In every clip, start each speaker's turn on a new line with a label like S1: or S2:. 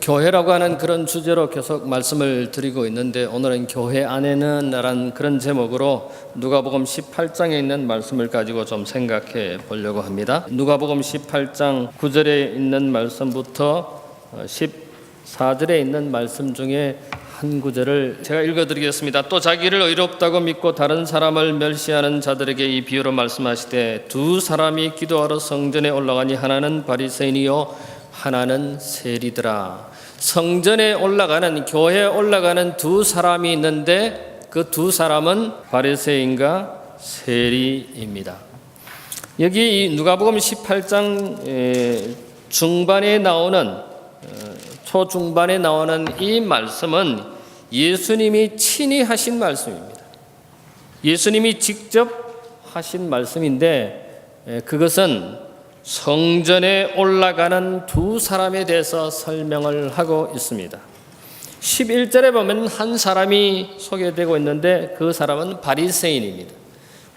S1: 교회라고 하는 그런 주제로 계속 말씀을 드리고 있는데, 오늘은 교회 안에는 라는 그런 제목으로 누가복음 18장에 있는 말씀을 가지고 좀 생각해 보려고 합니다. 누가복음 18장 9절에 있는 말씀부터 14절에 있는 말씀 중에 한 구절을 제가 읽어드리겠습니다. 또 자기를 의롭다고 믿고 다른 사람을 멸시하는 자들에게 이 비유로 말씀하시되, 두 사람이 기도하러 성전에 올라가니 하나는 바리새인이요 하나는 세리더라. 성전에 올라가는, 교회에 올라가는 두 사람이 있는데 그 두 사람은 바리새인과 세리입니다. 여기 이 누가복음 18장 중반에 나오는, 초중반에 나오는 이 말씀은 예수님이 친히 하신 말씀입니다. 예수님이 직접 하신 말씀인데, 그것은 성전에 올라가는 두 사람에 대해서 설명을 하고 있습니다. 11절에 보면 한 사람이 소개되고 있는데 그 사람은 바리새인입니다.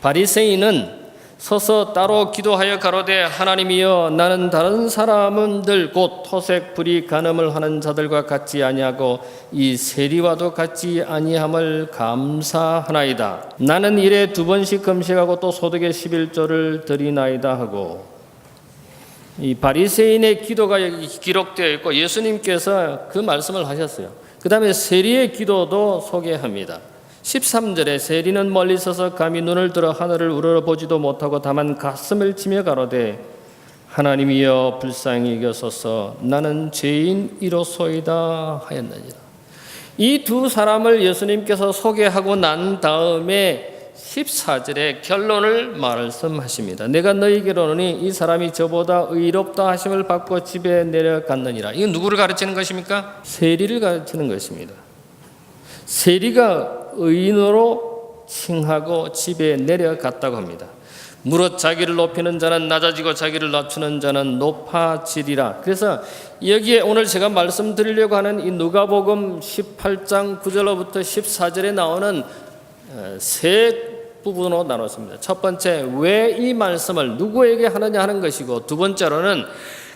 S1: 바리새인은 서서 따로 기도하여 가로되, 하나님이여, 나는 다른 사람들 곧 토색, 불의, 간음을 하는 자들과 같지 아니하고 이 세리와도 같지 아니함을 감사하나이다. 나는 일에 2번씩 금식하고 또 소득의 11조를 드리나이다 하고, 이 바리새인의 기도가 여기 기록되어 있고 예수님께서 그 말씀을 하셨어요. 그 다음에 세리의 기도도 소개합니다. 13절에 세리는 멀리 서서 감히 눈을 들어 하늘을 우러러보지도 못하고 다만 가슴을 치며 가로되, 하나님이여 불쌍히 여기소서, 나는 죄인이로소이다 하였느니라. 이 두 사람을 예수님께서 소개하고 난 다음에 14절에 결론을 말씀하십니다. 내가 너희에게로는 이 사람이 저보다 의롭다 하심을 받고 집에 내려갔느니라. 이건 누구를 가르치는 것입니까? 세리를 가르치는 것입니다. 세리가 의인으로 칭하고 집에 내려갔다고 합니다. 무릇 자기를 높이는 자는 낮아지고 자기를 낮추는 자는 높아지리라. 그래서 여기에 오늘 제가 말씀드리려고 하는 이 누가복음 18장 9절로부터 14절에 나오는 세 부분으로 나눴습니다. 첫 번째, 왜 이 말씀을 누구에게 하느냐 하는 것이고, 두 번째로는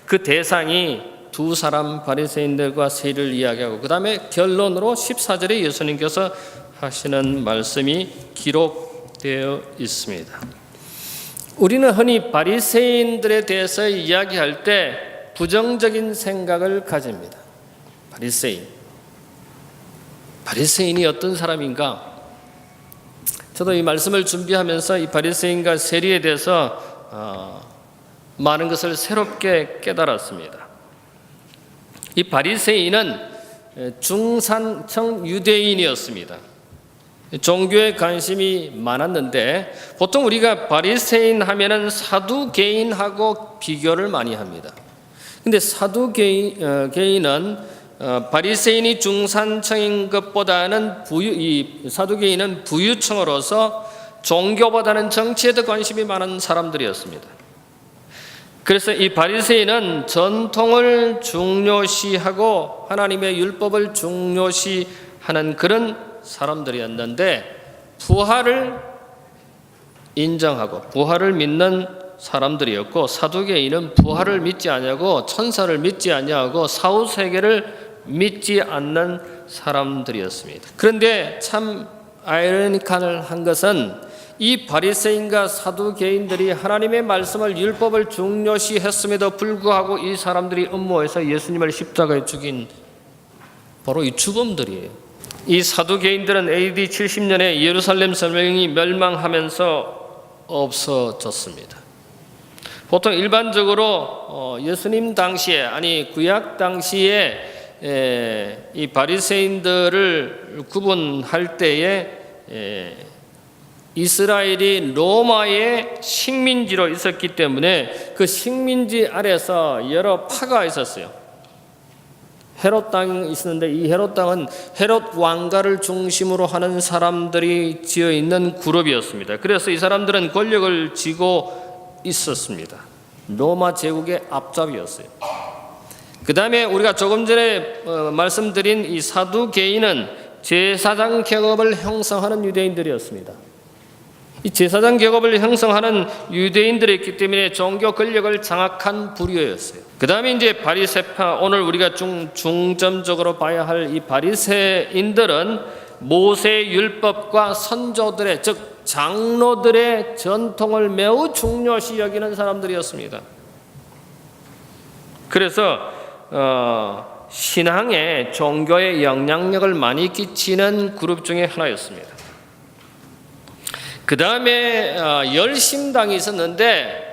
S1: 그 대상이 두 사람 바리새인들과 세리를 이야기하고, 그 다음에 결론으로 14절에 예수님께서 하시는 말씀이 기록되어 있습니다. 우리는 흔히 바리새인들에 대해서 이야기할 때 부정적인 생각을 가집니다. 바리새인이 어떤 사람인가? 저도 이 말씀을 준비하면서 이 바리새인과 세리에 대해서 많은 것을 새롭게 깨달았습니다. 이 바리새인은 중산층 유대인이었습니다. 종교에 관심이 많았는데, 보통 우리가 바리새인 하면은 사두개인하고 비교를 많이 합니다. 근데 사두개인은 바리새인이 중산층인 것보다는 사두개인은 부유층으로서 종교보다는 정치에 더 관심이 많은 사람들이었습니다. 그래서 이 바리새인은 전통을 중요시하고 하나님의 율법을 중요시하는 그런 사람들이었는데, 부활을 인정하고 부활을 믿는 사람들이었고, 사두개인은 부활을 믿지 아니하고 천사를 믿지 아니하고 사후세계를 믿지 않는 사람들이었습니다. 그런데 참 아이러니컬한 것은 이 바리새인과 사두개인들이 하나님의 말씀을, 율법을 중요시했음에도 불구하고 이 사람들이 음모해서 예수님을 십자가에 죽인 바로 이 주범들이에요. 이 사두개인들은 AD 70년에 예루살렘 성령이 멸망하면서 없어졌습니다. 보통 일반적으로 예수님 당시에, 아니 구약 당시에 이 바리새인들을 구분할 때에 이스라엘이 로마의 식민지로 있었기 때문에 그 식민지 아래서 여러 파가 있었어요. 헤롯 땅이 있었는데, 이 헤롯 땅은 헤롯 왕가를 중심으로 하는 사람들이 지어 있는 그룹이었습니다. 그래서 이 사람들은 권력을 쥐고 있었습니다. 로마 제국의 앞잡이였어요. 그 다음에 우리가 조금 전에 말씀드린 이 사두개인은 제사장 계급을 형성하는 유대인들이었습니다. 이 제사장 계급을 형성하는 유대인들이 있기 때문에 종교 권력을 장악한 부류였어요. 그 다음에 이제 바리새파, 오늘 우리가 중점적으로 봐야 할 이 바리새인들은 모세 율법과 선조들의, 즉 장로들의 전통을 매우 중요시 여기는 사람들이었습니다. 그래서 신앙에, 종교에 영향력을 많이 끼치는 그룹 중에 하나였습니다. 그 다음에 열심당이 있었는데,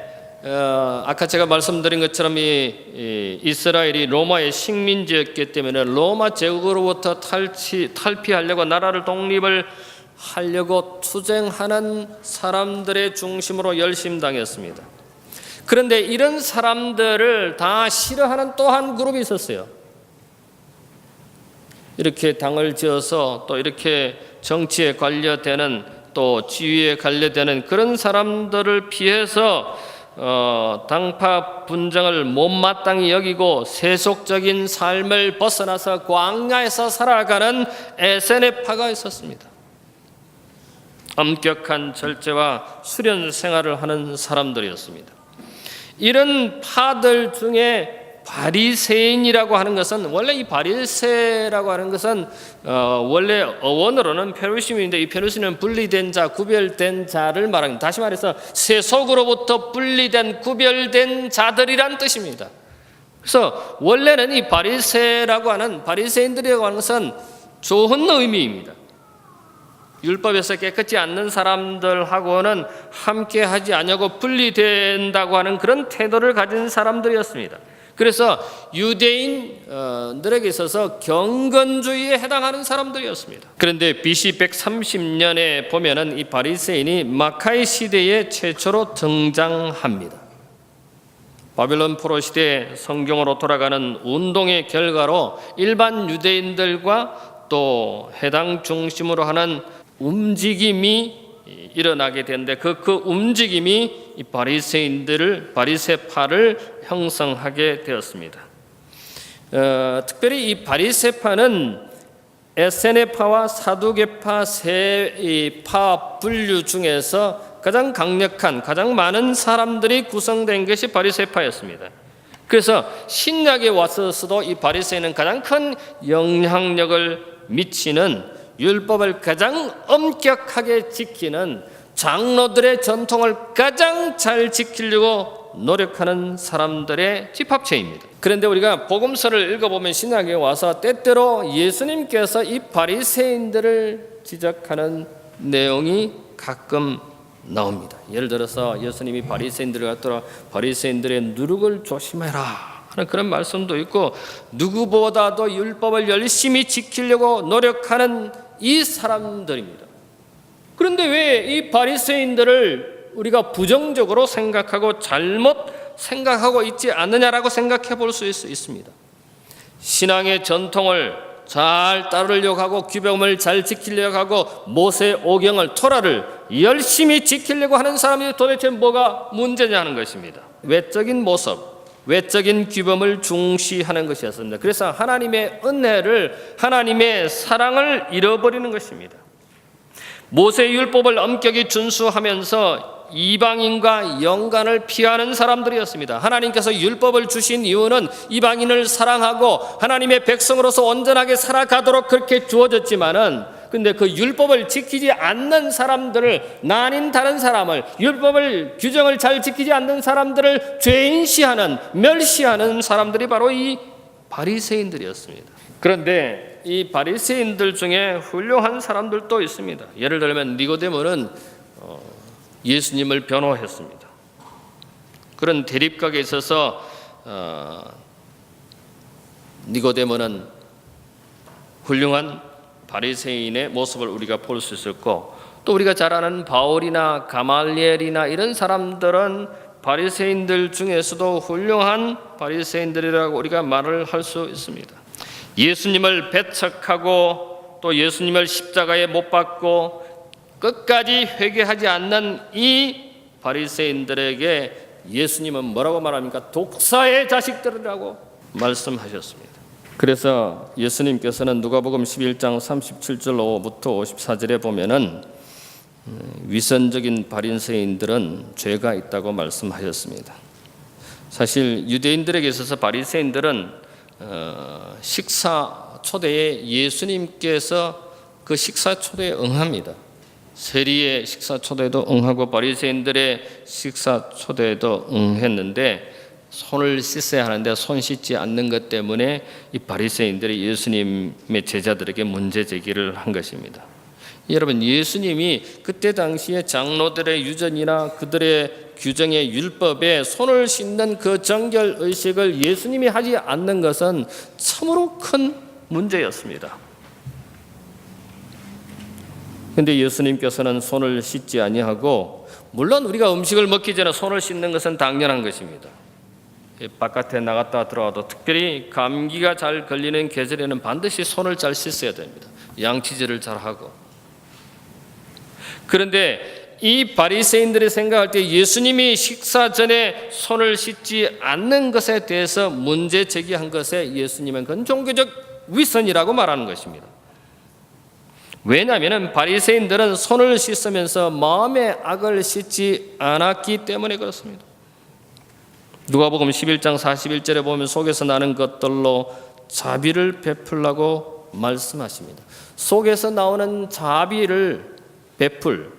S1: 아까 제가 말씀드린 것처럼 이 이스라엘이 로마의 식민지였기 때문에 로마 제국으로부터 탈피하려고, 나라를 독립을 하려고 투쟁하는 사람들의 중심으로 열심당이었습니다. 그런데 이런 사람들을 다 싫어하는 또 한 그룹이 있었어요. 이렇게 당을 지어서 또 이렇게 정치에 관여되는, 또 지위에 관련되는 그런 사람들을 피해서 당파 분쟁을 못마땅히 여기고 세속적인 삶을 벗어나서 광야에서 살아가는 에세네파가 있었습니다. 엄격한 절제와 수련 생활을 하는 사람들이었습니다. 이런 파들 중에 바리새인이라고 하는 것은, 원래 이 바리새라고 하는 것은 원래 어원으로는 페루심인데, 이 페루심은 분리된 자, 구별된 자를 말합니다. 다시 말해서 세속으로부터 분리된, 구별된 자들이란 뜻입니다. 그래서 원래는 이 바리새라고 하는, 바리새인들이라고 하는 것은 좋은 의미입니다. 율법에서 깨끗지 않는 사람들하고는 함께 하지 않냐고 분리된다고 하는 그런 태도를 가진 사람들이었습니다. 그래서 유대인들에게 있어서 경건주의에 해당하는 사람들이었습니다. 그런데 BC 130년에 보면은 이 바리새인이 마카이 시대에 최초로 등장합니다. 바빌론 포로 시대 성경으로 돌아가는 운동의 결과로 일반 유대인들과 또 해당 중심으로 하는 움직임이 일어나게 되는데, 그 움직임이 이 바리새파를 형성하게 되었습니다. 특별히 이 바리새파는 에세네파와 사두개파 세 파 분류 중에서 가장 강력한, 가장 많은 사람들이 구성된 것이 바리새파였습니다. 그래서 신약에 왔어서도 이 바리새인은 가장 큰 영향력을 미치는, 율법을 가장 엄격하게 지키는, 장로들의 전통을 가장 잘 지키려고 노력하는 사람들의 집합체입니다. 그런데 우리가 복음서를 읽어보면 신약에 와서 때때로 예수님께서 이 바리새인들을 지적하는 내용이 가끔 나옵니다. 예를 들어서 예수님이 바리새인들을 갖다가 바리새인들의 누룩을 조심해라 하는 그런 말씀도 있고, 누구보다도 율법을 열심히 지키려고 노력하는 이 사람들입니다. 그런데 왜 이 바리새인들을 우리가 부정적으로 생각하고 잘못 생각하고 있지 않느냐라고 생각해 볼 수 있습니다. 신앙의 전통을 잘 따르려고 하고, 규범을 잘 지키려고 하고, 모세 오경을, 토라를 열심히 지키려고 하는 사람이 도대체 뭐가 문제냐 하는 것입니다. 외적인 모습, 외적인 규범을 중시하는 것이었습니다. 그래서 하나님의 은혜를, 하나님의 사랑을 잃어버리는 것입니다. 모세 율법을 엄격히 준수하면서 이방인과 연관을 피하는 사람들이었습니다. 하나님께서 율법을 주신 이유는 이방인을 사랑하고 하나님의 백성으로서 온전하게 살아가도록 그렇게 주어졌지만은, 근데 그 율법을 지키지 않는 사람들을, 나뉜 다른 사람을, 율법을, 규정을 잘 지키지 않는 사람들을 죄인시하는, 멸시하는 사람들이 바로 이 바리새인들이었습니다. 그런데 이 바리새인들 중에 훌륭한 사람들도 있습니다. 예를 들면 니고데모는 예수님을 변호했습니다. 그런 대립각에 있어서 니고데모는 훌륭한 바리새인의 모습을 우리가 볼 수 있었고, 또 우리가 잘 아는 바울이나 가말리엘이나 이런 사람들은 바리새인들 중에서도 훌륭한 바리새인들이라고 우리가 말을 할 수 있습니다. 예수님을 배척하고 또 예수님을 십자가에 못 박고 끝까지 회개하지 않는 이 바리새인들에게 예수님은 뭐라고 말합니까? 독사의 자식들이라고 말씀하셨습니다. 그래서 예수님께서는 누가복음 11장 37절로부터 54절에 보면은 위선적인 바리새인들은 죄가 있다고 말씀하셨습니다. 사실 유대인들에게 있어서 바리새인들은 식사 초대에 예수님께서 그 식사 초대에 응합니다. 세리의 식사 초대도 응하고 바리새인들의 식사 초대도 응했는데 손을 씻어야 하는데 손 씻지 않는 것 때문에 이 바리새인들이 예수님의 제자들에게 문제 제기를 한 것입니다. 여러분, 예수님이 그때 당시에 장로들의 유전이나 그들의 규정의 율법에 손을 씻는 그 정결 의식을 예수님이 하지 않는 것은 참으로 큰 문제였습니다. 그런데 예수님께서는 손을 씻지 아니하고, 물론 우리가 음식을 먹기 전에 손을 씻는 것은 당연한 것입니다. 바깥에 나갔다 들어와도 특별히 감기가 잘 걸리는 계절에는 반드시 손을 잘 씻어야 됩니다. 양치질을 잘 하고. 그런데 이 바리새인들이 생각할 때 예수님이 식사 전에 손을 씻지 않는 것에 대해서 문제 제기한 것에 예수님은 그건 종교적 위선이라고 말하는 것입니다. 왜냐하면 바리새인들은 손을 씻으면서 마음의 악을 씻지 않았기 때문에 그렇습니다. 누가복음 11장 41절에 보면 속에서 나는 것들로 자비를 베풀라고 말씀하십니다. 속에서 나오는 자비를 베풀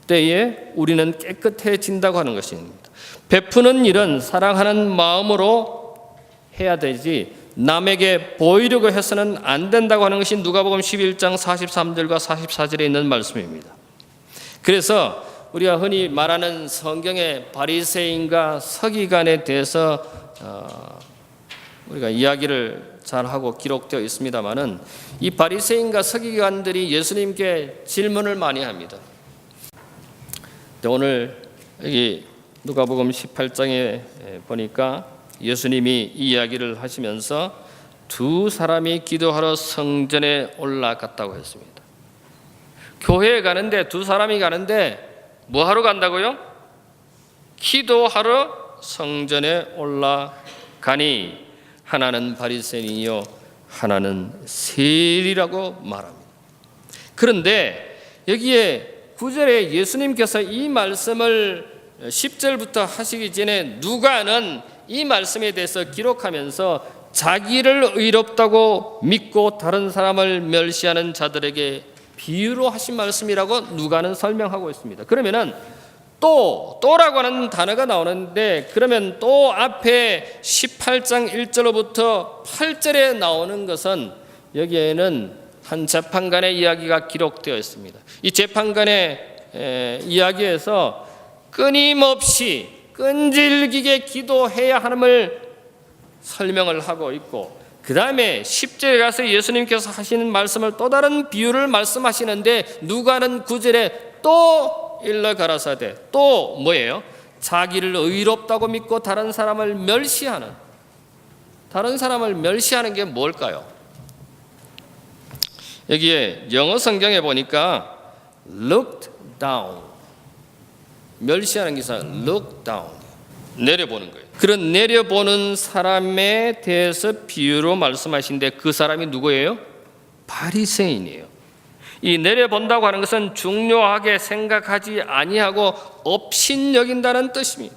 S1: 때에 우리는 깨끗해진다고 하는 것입니다. 베푸는 일은 사랑하는 마음으로 해야 되지 남에게 보이려고 해서는 안 된다고 하는 것이 누가복음 11장 43절과 44절에 있는 말씀입니다. 그래서 우리가 흔히 말하는 성경의 바리새인과 서기관에 대해서 우리가 이야기를 잘하고 기록되어 있습니다마는 이 바리새인과 서기관들이 예수님께 질문을 많이 합니다. 오늘 여기 누가복음 18장에 보니까 예수님이 이 이야기를 하시면서 두 사람이 기도하러 성전에 올라갔다고 했습니다. 교회에 가는데 두 사람이 가는데 뭐 하러 간다고요? 기도하러 성전에 올라가니 하나는 바리새인이요 하나는 세리라고 말합니다. 그런데 여기에 9절에 예수님께서 이 말씀을 10절부터 하시기 전에 누가는 이 말씀에 대해서 기록하면서 자기를 의롭다고 믿고 다른 사람을 멸시하는 자들에게 비유로 하신 말씀이라고 누가는 설명하고 있습니다. 그러면은 또라고 하는 단어가 나오는데, 그러면 또 앞에 18장 1절로부터 8절에 나오는 것은 여기에는 한 재판관의 이야기가 기록되어 있습니다. 이 재판관의 이야기에서 끊임없이 끈질기게 기도해야 함을 설명을 하고 있고, 그 다음에 10절에 가서 예수님께서 하시는 말씀을 또 다른 비유를 말씀하시는데 누가는 9절에 또 일러 가라사대, 또 뭐예요? 자기를 의롭다고 믿고 다른 사람을 멸시하는 게 뭘까요? 여기에 영어 성경에 보니까 looked down, 멸시하는 기사 look down, 내려보는 거예요. 그런 내려보는 사람에 대해서 비유로 말씀하신데 그 사람이 누구예요? 바리새인이에요. 이 내려본다고 하는 것은 중요하게 생각하지 아니하고 업신여긴다는 뜻입니다.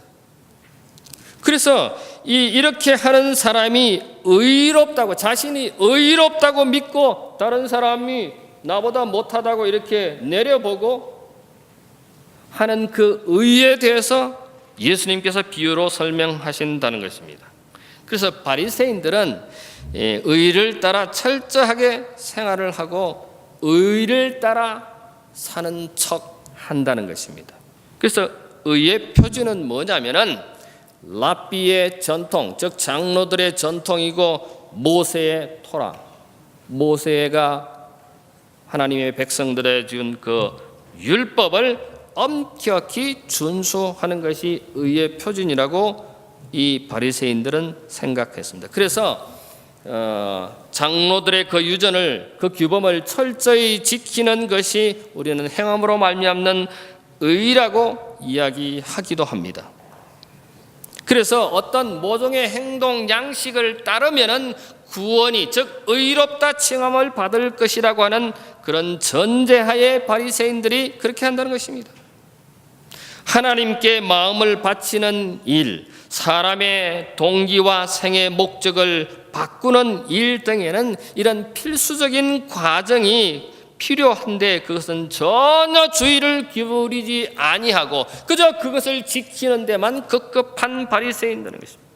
S1: 그래서 이렇게 하는 사람이 의롭다고, 자신이 의롭다고 믿고 다른 사람이 나보다 못하다고 이렇게 내려보고 하는 그 의에 대해서 예수님께서 비유로 설명하신다는 것입니다. 그래서 바리새인들은 의를 따라 철저하게 생활을 하고 의를 따라 사는 척 한다는 것입니다. 그래서 의의 표준은 뭐냐면은 랍비의 전통, 즉 장로들의 전통이고 모세의 토라, 모세가 하나님의 백성들에 준 그 율법을 엄격히 준수하는 것이 의의 표준이라고 이 바리새인들은 생각했습니다. 그래서 장로들의 그 유전을, 그 규범을 철저히 지키는 것이 우리는 행함으로 말미암는 의라고 이야기하기도 합니다. 그래서 어떤 모종의 행동 양식을 따르면은 구원이, 즉 의롭다 칭함을 받을 것이라고 하는 그런 전제하에 바리새인들이 그렇게 한다는 것입니다. 하나님께 마음을 바치는 일, 사람의 동기와 생의 목적을 바꾸는 일 등에는 이런 필수적인 과정이 필요한데 그것은 전혀 주의를 기울이지 아니하고 그저 그것을 지키는 데만 급급한 바리새인들인 것입니다.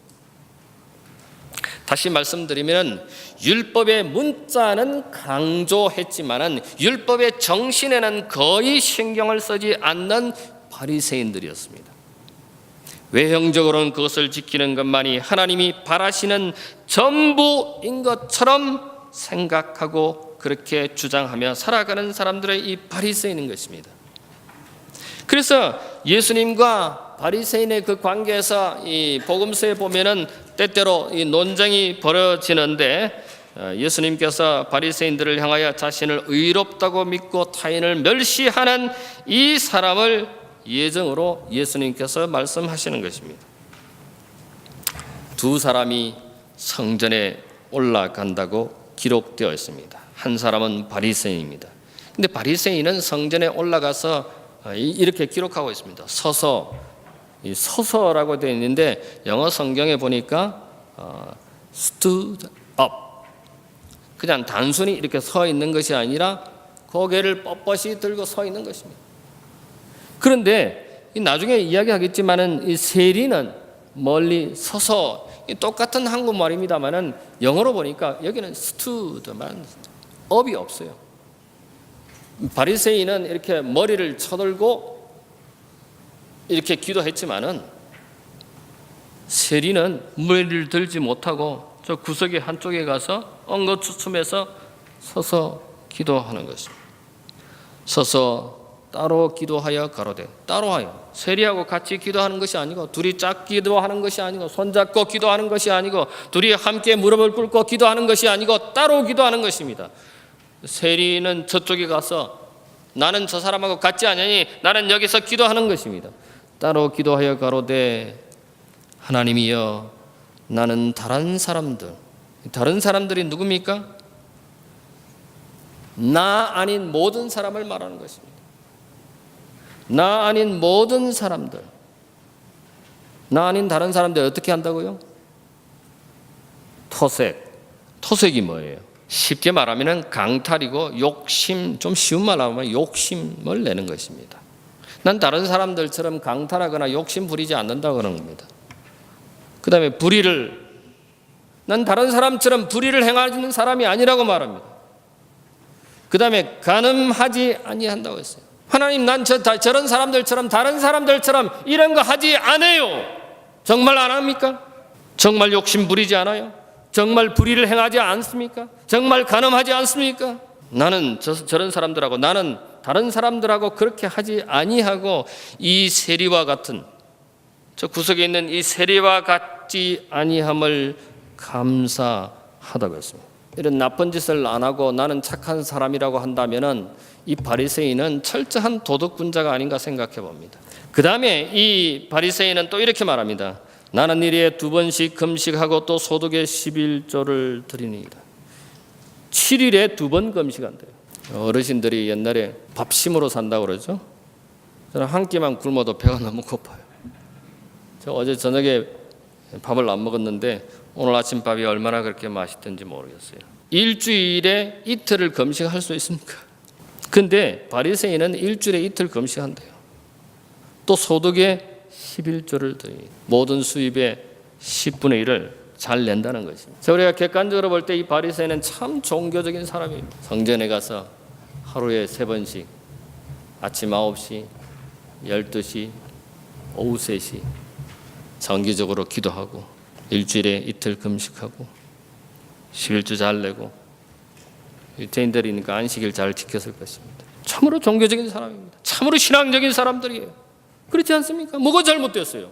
S1: 다시 말씀드리면 율법의 문자는 강조했지만은 율법의 정신에는 거의 신경을 쓰지 않는 바리새인들이었습니다. 외형적으로는 그것을 지키는 것만이 하나님이 바라시는 전부인 것처럼 생각하고 그렇게 주장하며 살아가는 사람들의 이 바리새인인 것입니다. 그래서 예수님과 바리새인의 그 관계에서 이 복음서에 보면은 때때로 이 논쟁이 벌어지는데 예수님께서 바리새인들을 향하여 자신을 의롭다고 믿고 타인을 멸시하는 이 사람을 예정으로 예수님께서 말씀하시는 것입니다. 두 사람이 성전에 올라간다고 기록되어 있습니다. 한 사람은 바리새인입니다. 근데 바리새인은 성전에 올라가서 이렇게 기록하고 있습니다. 서서라고 되어 있는데 영어 성경에 보니까 stood up, 그냥 단순히 이렇게 서 있는 것이 아니라 고개를 뻣뻣이 들고 서 있는 것입니다. 그런데 나중에 이야기하겠지만은 이 세리는 멀리 서서, 똑같은 한국말입니다만은 영어로 보니까 여기는 stood만 up이 없어요. 바리새인은 이렇게 머리를 쳐들고 이렇게 기도했지만은 세리는 머리를 들지 못하고 저 구석의 한쪽에 가서 엉거주춤해서 서서 기도하는 것입니다. 서서 따로 기도하여 가로되, 따로하여 세리하고 같이 기도하는 것이 아니고, 둘이 짝 기도하는 것이 아니고, 손잡고 기도하는 것이 아니고, 둘이 함께 무릎을 꿇고 기도하는 것이 아니고 따로 기도하는 것입니다. 세리는 저쪽에 가서 나는 저 사람하고 같지 않으니 나는 여기서 기도하는 것입니다. 따로 기도하여 가로되, 하나님이여 나는 다른 사람들이 누굽니까? 나 아닌 모든 사람을 말하는 것입니다. 나 아닌 모든 사람들, 나 아닌 다른 사람들 어떻게 한다고요? 토색이 뭐예요? 쉽게 말하면 강탈이고 욕심, 좀 쉬운 말로 하면 욕심을 내는 것입니다. 난 다른 사람들처럼 강탈하거나 욕심 부리지 않는다고 그러는 겁니다. 그 다음에 난 다른 사람처럼 불의를 행하는 사람이 아니라고 말합니다. 그 다음에 간음하지 아니한다고 했어요. 하나님, 난 저런 사람들처럼 다른 사람들처럼 이런 거 하지 않아요. 정말 안 합니까? 정말 욕심 부리지 않아요? 정말 불의를 행하지 않습니까? 정말 간음하지 않습니까? 나는 저런 사람들하고, 나는 다른 사람들하고 그렇게 하지 아니하고, 이 세리와 같은, 저 구석에 있는 이 세리와 같지 아니함을 감사하다고 했습니다. 이런 나쁜 짓을 안 하고 나는 착한 사람이라고 한다면은 이 바리새인은 철저한 도덕군자가 아닌가 생각해 봅니다. 그 다음에 이 바리새인은 또 이렇게 말합니다. 나는 일에 2번씩 금식하고 또 소득의 11조를 드리니이다. 7일에 2번 금식한대요. 어르신들이 옛날에 밥심으로 산다고 그러죠. 저는 한 끼만 굶어도 배가 너무 고파요. 저 어제 저녁에 밥을 안 먹었는데 오늘 아침밥이 얼마나 그렇게 맛있던지 모르겠어요. 일주일에 이틀을 금식할 수 있습니까? 근데 바리새인은 일주일에 이틀 금식한대요. 또 소득의 11조를 드립니다. 모든 수입의 10분의 1을 잘 낸다는 것입니다. 자, 우리가 객관적으로 볼 때 이 바리새인은 참 종교적인 사람입니다. 성전에 가서 하루에 3번씩 아침 9시, 12시, 오후 3시 정기적으로 기도하고 일주일에 이틀 금식하고 11조 잘 내고 유태인들이니까 안식일 잘 지켰을 것입니다. 참으로 종교적인 사람입니다. 참으로 신앙적인 사람들이에요. 그렇지 않습니까? 뭐가 잘못됐어요?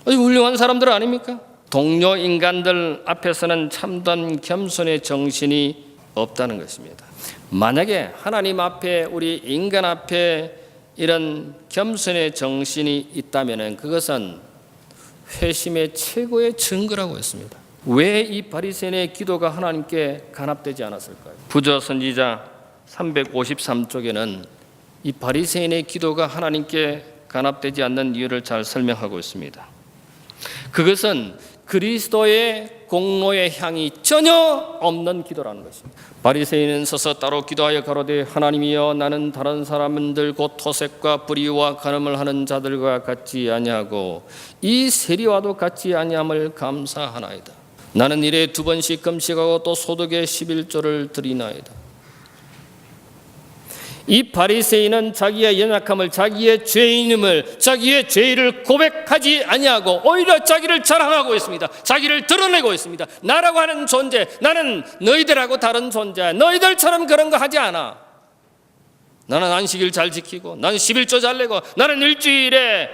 S1: 아주 훌륭한 사람들 아닙니까? 동료 인간들 앞에서는 참된 겸손의 정신이 없다는 것입니다. 만약에 하나님 앞에, 우리 인간 앞에 이런 겸손의 정신이 있다면 그것은 회심의 최고의 증거라고 했습니다. 왜 이 바리새인의 기도가 하나님께 간합되지 않았을까요? 부저 선지자 353쪽에는 이 바리새인의 기도가 하나님께 간합되지 않는 이유를 잘 설명하고 있습니다. 그것은 그리스도의 공로의 향이 전혀 없는 기도라는 것입니다. 바리새인은 서서 따로 기도하여 가로되 하나님이여 나는 다른 사람들 곧 토색과 불의와 간음을 하는 자들과 같지 아니하고 이 세리와도 같지 아니함을 감사하나이다. 나는 일에 2번씩 금식하고 또 소득의 11조를 드리나이다. 이 바리새인은 자기의 연약함을, 자기의 죄인임을, 자기의 죄를 고백하지 아니하고 오히려 자기를 자랑하고 있습니다. 자기를 드러내고 있습니다. 나라고 하는 존재, 나는 너희들하고 다른 존재야. 너희들처럼 그런 거 하지 않아. 나는 안식일 잘 지키고, 나는 11조 잘 내고, 나는 일주일에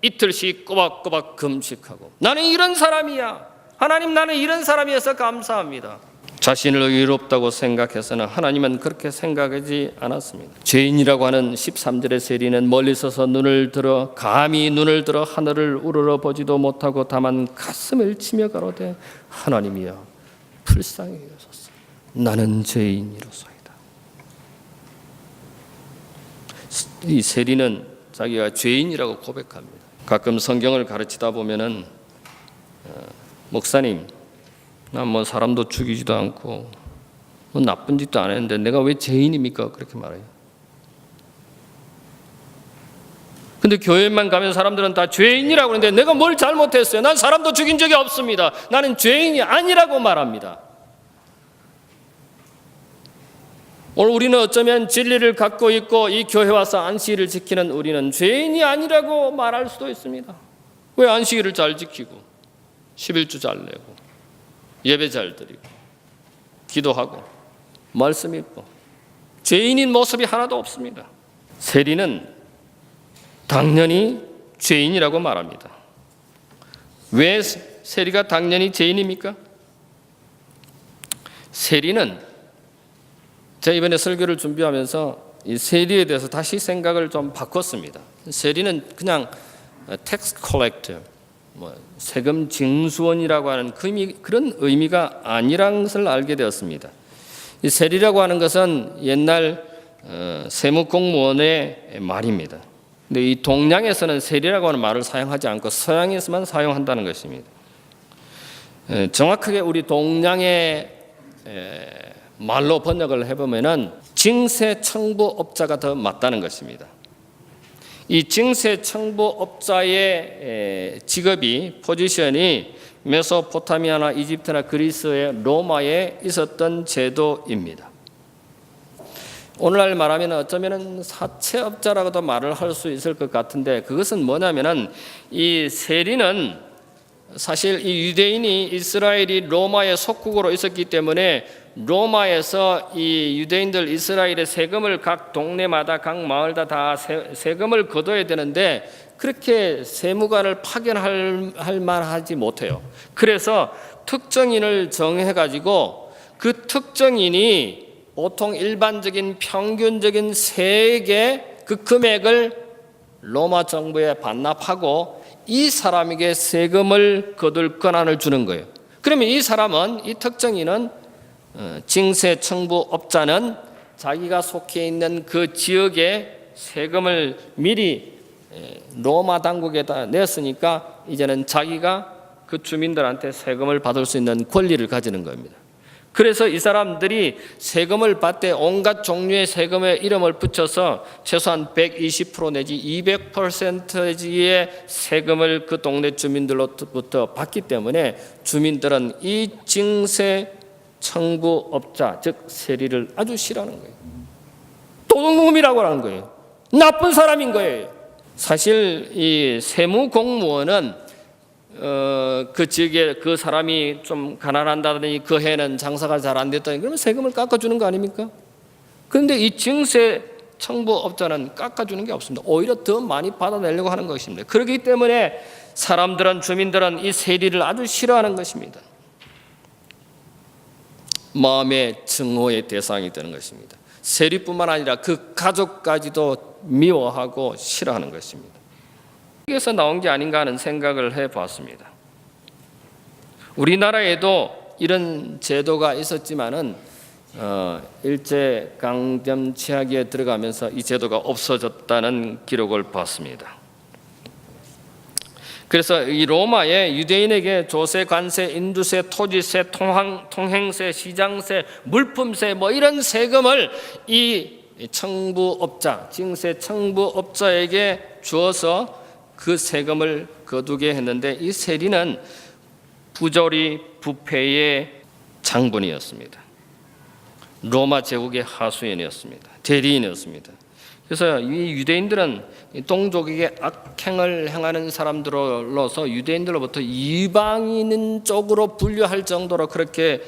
S1: 이틀씩 꼬박꼬박 금식하고, 나는 이런 사람이야. 하나님, 나는 이런 사람이어서 감사합니다. 자신을 의롭다고 생각해서는 하나님은 그렇게 생각하지 않았습니다. 죄인이라고 하는 13절의 세리는 멀리 서서 감히 눈을 들어 하늘을 우러러 보지도 못하고 다만 가슴을 치며 가로되 하나님이여 불쌍히 여소서 나는 죄인이로소이다. 이 세리는 자기가 죄인이라고 고백합니다. 가끔 성경을 가르치다 보면은 목사님, 난 뭐 사람도 죽이지도 않고 뭐 나쁜 짓도 안 했는데 내가 왜 죄인입니까? 그렇게 말해요. 근데 교회만 가면 사람들은 다 죄인이라고 하는데 내가 뭘 잘못했어요? 난 사람도 죽인 적이 없습니다. 나는 죄인이 아니라고 말합니다. 오늘 우리는 어쩌면 진리를 갖고 있고 이 교회 와서 안식일을 지키는 우리는 죄인이 아니라고 말할 수도 있습니다. 왜 안식일을 잘 지키고 11주 잘 내고 예배 잘 드리고 기도하고 말씀 읽고 죄인인 모습이 하나도 없습니다. 세리는 당연히 죄인이라고 말합니다. 왜 세리가 당연히 죄인입니까? 세리는 제가 이번에 설교를 준비하면서 이 세리에 대해서 다시 생각을 좀 바꿨습니다. 세리는 그냥 텍스 컬렉터, 세금 징수원이라고 하는 그런 의미가 아니라는 것을 알게 되었습니다. 이 세리라고 하는 것은 옛날 세무공무원의 말입니다. 근데 이 동양에서는 세리라고 하는 말을 사용하지 않고 서양에서만 사용한다는 것입니다. 정확하게 우리 동양의 말로 번역을 해보면은 징세청부업자가 더 맞다는 것입니다. 이 징세청부업자의 직업이 포지션이 메소포타미아나 이집트나 그리스의 로마에 있었던 제도입니다. 오늘날 말하면 어쩌면 사채업자라고도 말을 할 수 있을 것 같은데 그것은 뭐냐면은 이 세리는 사실 이 유대인이 이스라엘이 로마의 속국으로 있었기 때문에 로마에서 이 유대인들 이스라엘의 세금을 각 동네마다 각 마을다 다 세금을 거둬야 되는데 그렇게 세무관을 파견할 만하지 못해요. 그래서 특정인을 정해가지고 그 특정인이 보통 일반적인 평균적인 세액의 그 금액을 로마 정부에 반납하고 이 사람에게 세금을 거둘 권한을 주는 거예요. 그러면 이 사람은, 이 특정인은 징세청부업자는 자기가 속해 있는 그 지역에 세금을 미리 로마 당국에다 냈으니까 이제는 자기가 그 주민들한테 세금을 받을 수 있는 권리를 가지는 겁니다. 그래서 이 사람들이 세금을 받되 온갖 종류의 세금에 이름을 붙여서 최소한 120% 내지 200%의 세금을 그 동네 주민들로부터 받기 때문에 주민들은 이 징세 청부업자 즉 세리를 아주 싫어하는 거예요. 도둑놈이라고 하는 거예요. 나쁜 사람인 거예요. 사실 이 세무공무원은 그 지역에 그 사람이 좀 가난한다더니 그 해는 장사가 잘 안 됐다니 그러면 세금을 깎아주는 거 아닙니까? 그런데 이 징세 청부업자는 깎아주는 게 없습니다. 오히려 더 많이 받아내려고 하는 것입니다. 그렇기 때문에 사람들은 주민들은 이 세리를 아주 싫어하는 것입니다. 마음의 증오의 대상이 되는 것입니다. 세리뿐만 아니라 그 가족까지도 미워하고 싫어하는 것입니다. 여기서 나온 게 아닌가 하는 생각을 해보았습니다. 우리나라에도 이런 제도가 있었지만은 일제 강점 치하기에 들어가면서 이 제도가 없어졌다는 기록을 봤습니다. 그래서 이 로마에 유대인에게 조세, 관세, 인두세, 토지세, 통행세, 시장세, 물품세 이런 세금을 이 청부업자, 징세 청부업자에게 주어서 그 세금을 거두게 했는데 이 세리는 부조리 부패의 장본이었습니다. 로마 제국의 하수인이었습니다. 대리인이었습니다. 그래서 이 유대인들은 동족에게 악행을 행하는 사람들로서 유대인들로부터 이방인 쪽으로 분류할 정도로 그렇게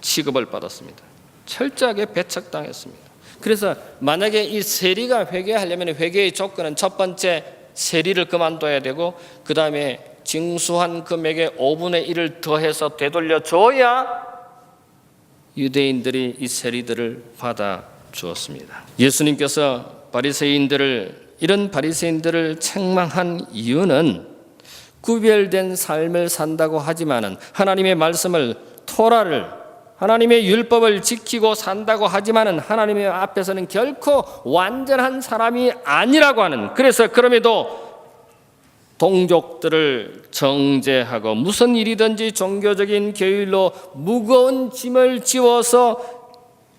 S1: 취급을 받았습니다. 철저하게 배척당했습니다. 그래서 만약에 이 세리가 회개하려면 회개의 조건은 첫 번째 세리를 그만둬야 되고 그 다음에 징수한 금액의 5분의 1을 더해서 되돌려 줘야 유대인들이 이 세리들을 받아 주었습니다. 예수님께서 이런 바리새인들을 책망한 이유는 구별된 삶을 산다고 하지만은 하나님의 말씀을 토라를 하나님의 율법을 지키고 산다고 하지만은 하나님의 앞에서는 결코 완전한 사람이 아니라고 하는, 그래서 그럼에도 동족들을 정죄하고 무슨 일이든지 종교적인 계율로 무거운 짐을 지워서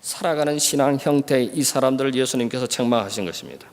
S1: 살아가는 신앙 형태의 이 사람들을 예수님께서 책망하신 것입니다.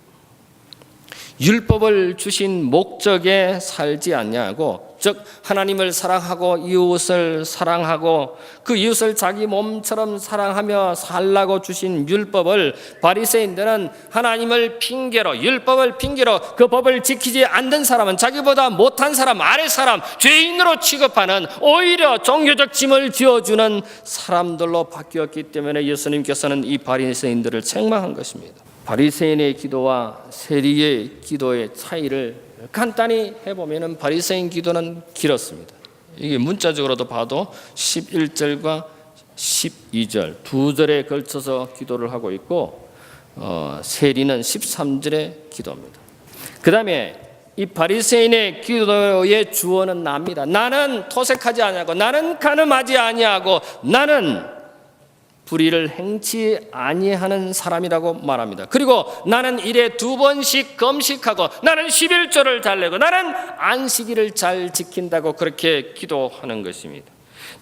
S1: 율법을 주신 목적에 살지 않냐고, 즉 하나님을 사랑하고 이웃을 사랑하고 그 이웃을 자기 몸처럼 사랑하며 살라고 주신 율법을 바리새인들은 하나님을 핑계로, 율법을 핑계로 그 법을 지키지 않는 사람은 자기보다 못한 사람, 아래 사람, 죄인으로 취급하는, 오히려 종교적 짐을 지어주는 사람들로 바뀌었기 때문에 예수님께서는 이 바리새인들을 책망한 것입니다. 바리새인의 기도와 세리의 기도의 차이를 간단히 해보면 바리새인 기도는 길었습니다. 이게 문자적으로도 봐도 11절과 12절 두 절에 걸쳐서 기도를 하고 있고 세리는 13절의 기도입니다. 그 다음에 이 바리새인의 기도의 주어는 납니다. 나는 토색하지 아니하고 나는 간음하지 아니하고 나는 불의를 행치 아니하는 사람이라고 말합니다. 그리고 나는 일에 2번씩 금식하고 나는 11조를 잘 내고 나는 안식일을 잘 지킨다고 그렇게 기도하는 것입니다.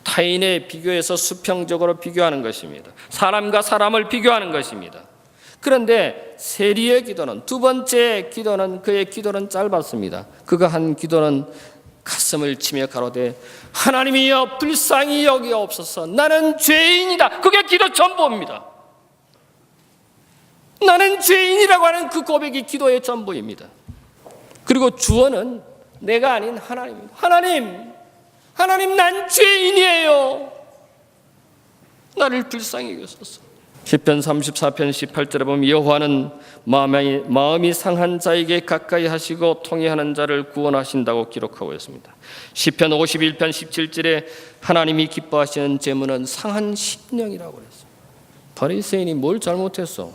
S1: 타인에 비교해서 수평적으로 비교하는 것입니다. 사람과 사람을 비교하는 것입니다. 그런데 세리의 기도는, 두 번째 기도는, 그의 기도는 짧았습니다. 그가 한 기도는 가슴을 치며 가로되 하나님이여 불쌍히 여기옵소서, 나는 죄인이다. 그게 기도 전부입니다. 나는 죄인이라고 하는 그 고백이 기도의 전부입니다. 그리고 주어는 내가 아닌 하나님입니다. 하나님 난 죄인이에요. 나를 불쌍히 여기소서. 시편 34편 18절에 보면 여호와는 마음이 상한 자에게 가까이 하시고 통회하는 자를 구원하신다고 기록하고 있습니다. 시편 51편 17절에 하나님이 기뻐하시는 제물은 상한 심령이라고 그랬어요. 바리새인이 뭘 잘못했어?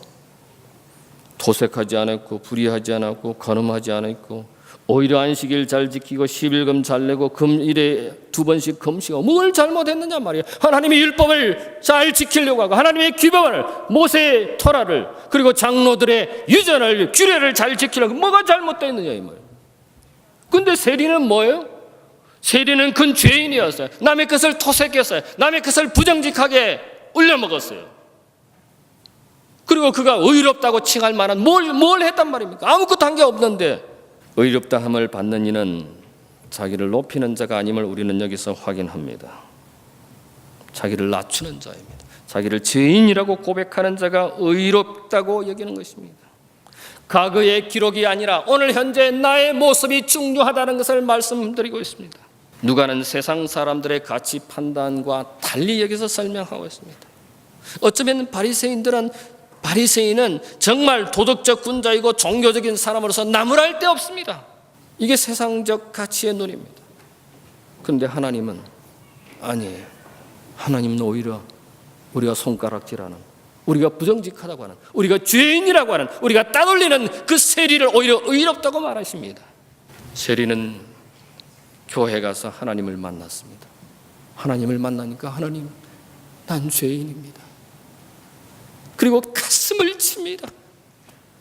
S1: 토색하지 않았고 불의하지 않았고 간음하지 않았고 오히려 안식일 잘 지키고 11금 잘 내고 금일에 2번씩 금식하고 뭘 잘못했느냐 말이에요. 하나님의 율법을 잘 지키려고 하고 하나님의 규범을, 모세의 토라를, 그리고 장로들의 유전을, 규례를 잘 지키려고 뭐가 잘못됐느냐 이 말이에요. 근데 세리는 뭐예요? 세리는 큰 죄인이었어요. 남의 것을 토색했어요. 남의 것을 부정직하게 울려먹었어요. 그리고 그가 의롭다고 칭할 만한 뭘 했단 말입니까? 아무것도 한 게 없는데. 의롭다함을 받는 이는 자기를 높이는 자가 아님을 우리는 여기서 확인합니다. 자기를 낮추는 자입니다. 자기를 죄인이라고 고백하는 자가 의롭다고 여기는 것입니다. 과거의 기록이 아니라 오늘 현재 나의 모습이 중요하다는 것을 말씀드리고 있습니다. 누가는 세상 사람들의 가치 판단과 달리 여기서 설명하고 있습니다. 어쩌면 바리새인은 정말 도덕적 군자이고 종교적인 사람으로서 나무랄 데 없습니다. 이게 세상적 가치의 눈입니다. 그런데 하나님은 아니에요. 하나님은 오히려 우리가 손가락질하는, 우리가 부정직하다고 하는, 우리가 죄인이라고 하는, 우리가 따돌리는 그 세리를 오히려 의롭다고 말하십니다. 세리는 교회 가서 하나님을 만났습니다. 하나님을 만나니까 하나님, 난 죄인입니다. 그리고 가슴을 칩니다.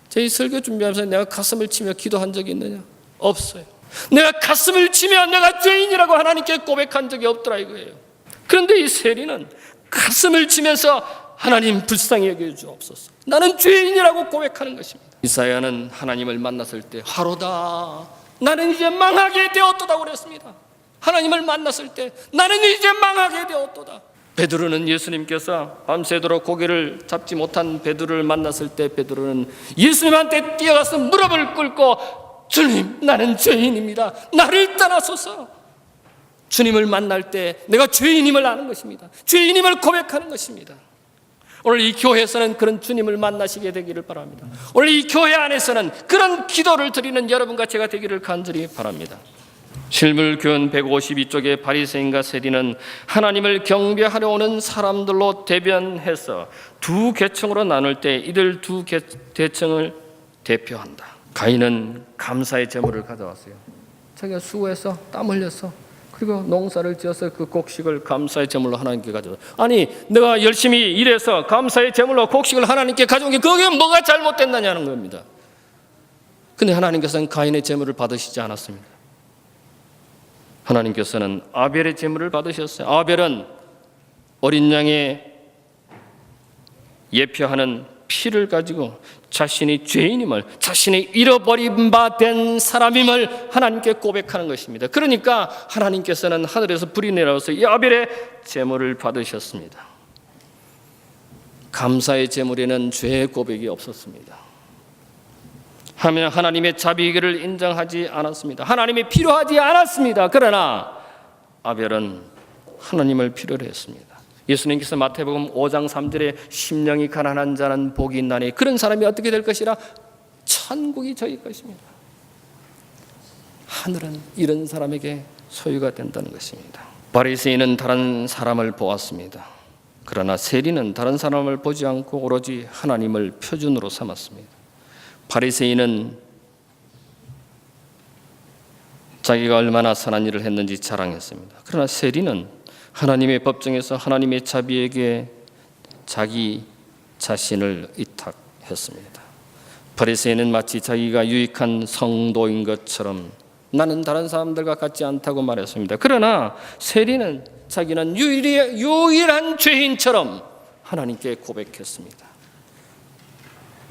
S1: 제 설교 준비하면서 내가 가슴을 치며 기도한 적이 있느냐? 없어요. 내가 가슴을 치며 내가 죄인이라고 하나님께 고백한 적이 없더라 이거예요. 그런데 이 세리는 가슴을 치면서 하나님 불쌍히 여겨 주옵소서, 나는 죄인이라고 고백하는 것입니다. 이사야는 하나님을 만났을 때 하로다 나는 이제 망하게 되었도다 그랬습니다. 하나님을 만났을 때 나는 이제 망하게 되었도다. 베드로는 예수님께서 밤새도록 고기를 잡지 못한 베드로를 만났을 때 베드로는 예수님한테 뛰어가서 무릎을 꿇고 주님, 나는 죄인입니다. 나를 떠나소서. 주님을 만날 때 내가 죄인임을 아는 것입니다. 죄인임을 고백하는 것입니다. 오늘 이 교회에서는 그런 주님을 만나시게 되기를 바랍니다. 오늘 이 교회 안에서는 그런 기도를 드리는 여러분과 제가 되기를 간절히 바랍니다. 실물교훈 152쪽에 바리새인과 세리는 하나님을 경배하러 오는 사람들로 대변해서 두 계층으로 나눌 때 이들 두 계층을 대표한다. 가인은 감사의 제물을 가져왔어요. 자기가 수고해서 땀 흘려서 그리고 농사를 지어서 그 곡식을 감사의 제물로 하나님께 가져왔어요. 아니, 내가 열심히 일해서 감사의 제물로 곡식을 하나님께 가져온 게 그게 뭐가 잘못됐느냐는 겁니다. 근데 하나님께서는 가인의 제물을 받으시지 않았습니다. 하나님께서는 아벨의 제물을 받으셨어요. 아벨은 어린 양의 예표하는 피를 가지고 자신이 죄인임을, 자신이 잃어버린 바 된 사람임을 하나님께 고백하는 것입니다. 그러니까 하나님께서는 하늘에서 불이 내려와서 이 아벨의 제물을 받으셨습니다. 감사의 제물에는 죄의 고백이 없었습니다. 하나님의 자비를 인정하지 않았습니다. 하나님이 필요하지 않았습니다. 그러나 아벨은 하나님을 필요로 했습니다. 예수님께서 마태복음 5장 3절에 심령이 가난한 자는 복이 있나니 그런 사람이 어떻게 될 것이라? 천국이 저희 것입니다. 하늘은 이런 사람에게 소유가 된다는 것입니다. 바리새인은 다른 사람을 보았습니다. 그러나 세리는 다른 사람을 보지 않고 오로지 하나님을 표준으로 삼았습니다. 바리새인은 자기가 얼마나 선한 일을 했는지 자랑했습니다. 그러나 세리는 하나님의 법정에서 하나님의 자비에게 자기 자신을 의탁했습니다. 바리새인은 마치 자기가 유익한 성도인 것처럼 나는 다른 사람들과 같지 않다고 말했습니다. 그러나 세리는 자기는 유일한 죄인처럼 하나님께 고백했습니다.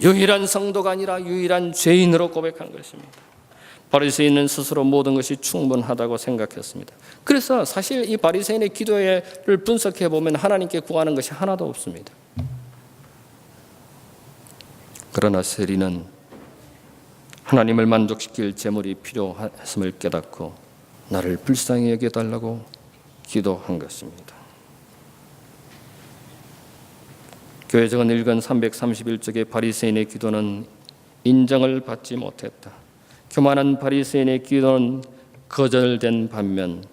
S1: 유일한 성도가 아니라 유일한 죄인으로 고백한 것입니다. 바리새인은 스스로 모든 것이 충분하다고 생각했습니다. 그래서 사실 이 바리새인의 기도를 분석해 보면 하나님께 구하는 것이 하나도 없습니다. 그러나 세리는 하나님을 만족시킬 제물이 필요했음을 깨닫고 나를 불쌍히 여겨달라고 기도한 것입니다. 교회적은 읽은 331쪽의 바리새인의 기도는 인정을 받지 못했다. 교만한 바리새인의 기도는 거절된 반면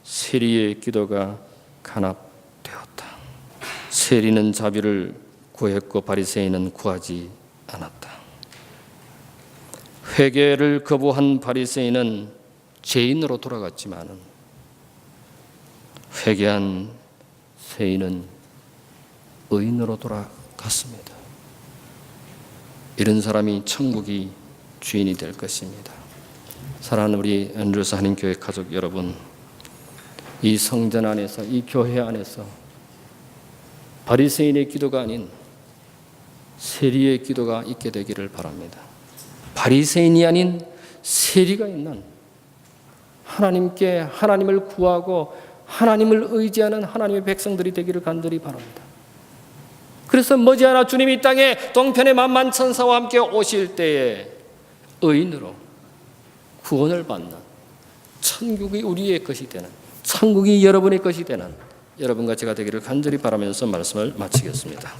S1: 세리의 기도가 간합되었다. 세리는 자비를 구했고 바리새인은 구하지 않았다. 회개를 거부한 바리새인은 죄인으로 돌아갔지만 회개한 세인은 의인으로 돌아갔습니다. 이런 사람이 천국이 주인이 될 것입니다. 사랑하는 우리 앤드루스 한인교회 가족 여러분, 이 성전 안에서, 이 교회 안에서 바리새인의 기도가 아닌 세리의 기도가 있게 되기를 바랍니다. 바리새인이 아닌 세리가 있는 하나님께 하나님을 구하고 하나님을 의지하는 하나님의 백성들이 되기를 간절히 바랍니다. 그래서 머지않아 주님이 이 땅에 동편의 만만천사와 함께 오실 때에 의인으로 구원을 받는 천국이 우리의 것이 되는, 천국이 여러분의 것이 되는 여러분과 제가 되기를 간절히 바라면서 말씀을 마치겠습니다.